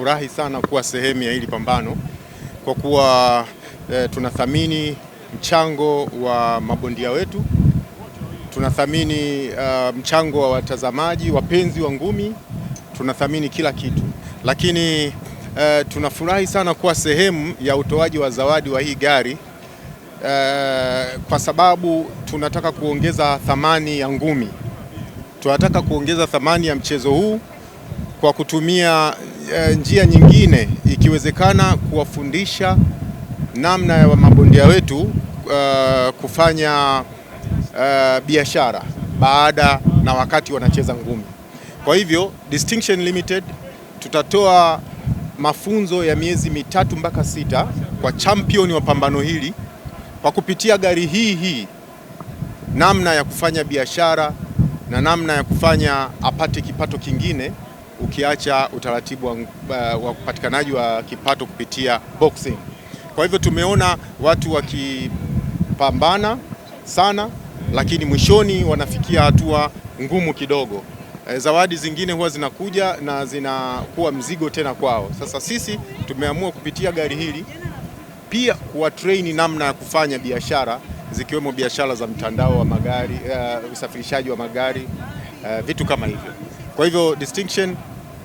tunafurahi sana kuwa sehemu ya hili pambano kwa kuwa tunathamini mchango wa mabondia wetu, tunathamini mchango wa watazamaji, wapenzi wa ngumi, tunathamini kila kitu. Lakini tunafurahi sana kuwa sehemu ya utoaji wa zawadi wa hii gari kwa sababu tunataka kuongeza thamani ya ngumi. Tunataka kuongeza thamani ya mchezo huu kwa kutumia njia nyingine, ikiwezekana kuwafundisha namna ya mabondia wetu kufanya biashara baada na wakati wanacheza ngumi. Kwa hivyo Distinction Limited tutatoa mafunzo ya miezi 3 mpaka 6 kwa champion wa pambano hili kwa kupitia gari hii, namna ya kufanya biashara na namna ya kufanya apate kipato kingine, ukiacha utaratibu wa upatikanaji wa kipato kupitia boxing. Kwa hivyo tumeona watu wakipambana sana, lakini mwishoni wanafikia hatua ngumu kidogo. Zawadi zingine huwa zinakuja na zinakuwa mzigo tena kwao. Sasa sisi tumeamua kupitia gari hili pia kuwatrain namna ya kufanya biashara, zikiwemo biashara za mtandao wa magari, usafirishaji wa magari, vitu kama hivyo. Kwa hivyo Distinction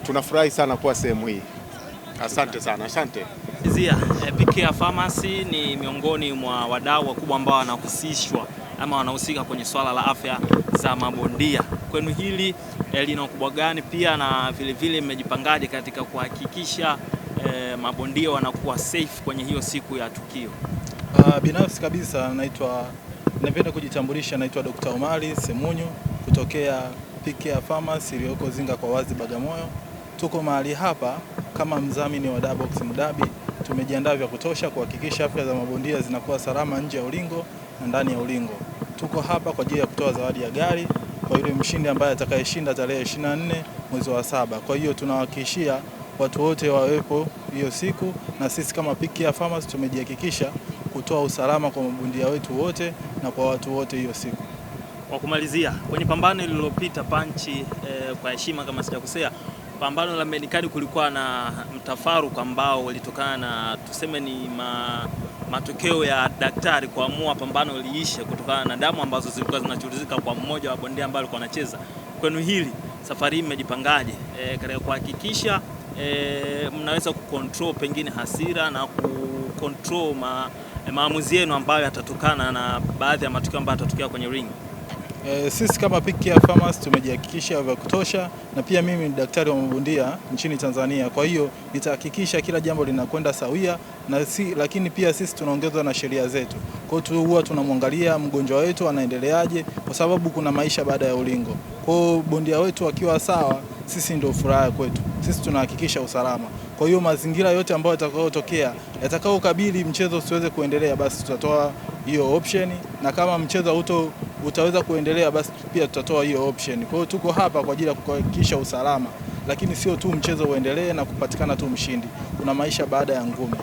tunafurahi sana kuwa sehemu hii. Asante sana, asante. PK Pharmacy ni miongoni mwa wadau wakubwa ambao wanahusishwa ama wanahusika kwenye swala la afya za mabondia. Kwenu hili lina ukubwa gani, pia na vile mmejipangaje katika kuhakikisha mabondia wanakuwa safe kwenye hiyo siku ya tukio? Binafsi kabisa napenda kujitambulisha, naitwa Dr. Omari Semunyu kutokea PK Pharmacy iliyoko Zinga kwa Wazi, Bagamoyo. Tuko mahali hapa kama mdhamini wa Boxing Derby. Tumejiandaa vya kutosha kuhakikisha afya za mabondia zinakuwa salama nje ya ulingo na ndani ya ulingo. Tuko hapa kwa ajili ya kutoa zawadi ya gari kwa yule mshindi ambaye atakayeshinda tarehe 24 mwezi wa 7. Kwa hiyo tunawahakikishia watu wote wawepo hiyo siku, na sisi kama PK Pharmacy tumejihakikisha kutoa usalama kwa mabondia wetu wote na kwa watu wote hiyo siku. Kwa kumalizia, kwenye pambano lililopita Panchi, kwa heshima kama sijakosea, pambano la Medikali kulikuwa na mtafaruku ambao ulitokana na tuseme ni matokeo ya daktari kuamua pambano liishe kutokana na damu ambazo zilikuwa zinachuruzika kwa mmoja wa bondia ambao alikuwa anacheza. Kwenu hili safari hii mmejipangaje katika kuhakikisha mnaweza kucontrol pengine hasira na kucontrol maamuzi yenu ambayo yatatokana na baadhi ya matukio ambayo yatatokea kwenye ring? Sisi kama PK Pharmacy tumejihakikisha vya kutosha, na pia mimi ni daktari wa mabondia nchini Tanzania. Kwa hiyo nitahakikisha kila jambo linakwenda sawia, lakini pia sisi tunaongezwa na sheria zetu. Kwa hiyo huwa tunamwangalia mgonjwa wetu anaendeleaje, kwa sababu kuna maisha baada ya ulingo. Kwa hiyo bondia wetu akiwa sawa, sisi ndio furaha kwetu. Sisi tunahakikisha usalama. Kwa hiyo mazingira yote ambayo yatakayotokea yatakayokabili mchezo usiweze kuendelea, basi tutatoa hiyo option, na kama mchezo utaweza kuendelea, basi pia tutatoa hiyo option. Kwa hiyo tuko hapa kwa ajili ya kuhakikisha usalama, lakini sio tu mchezo uendelee na kupatikana tu mshindi. Kuna maisha baada ya ngumi.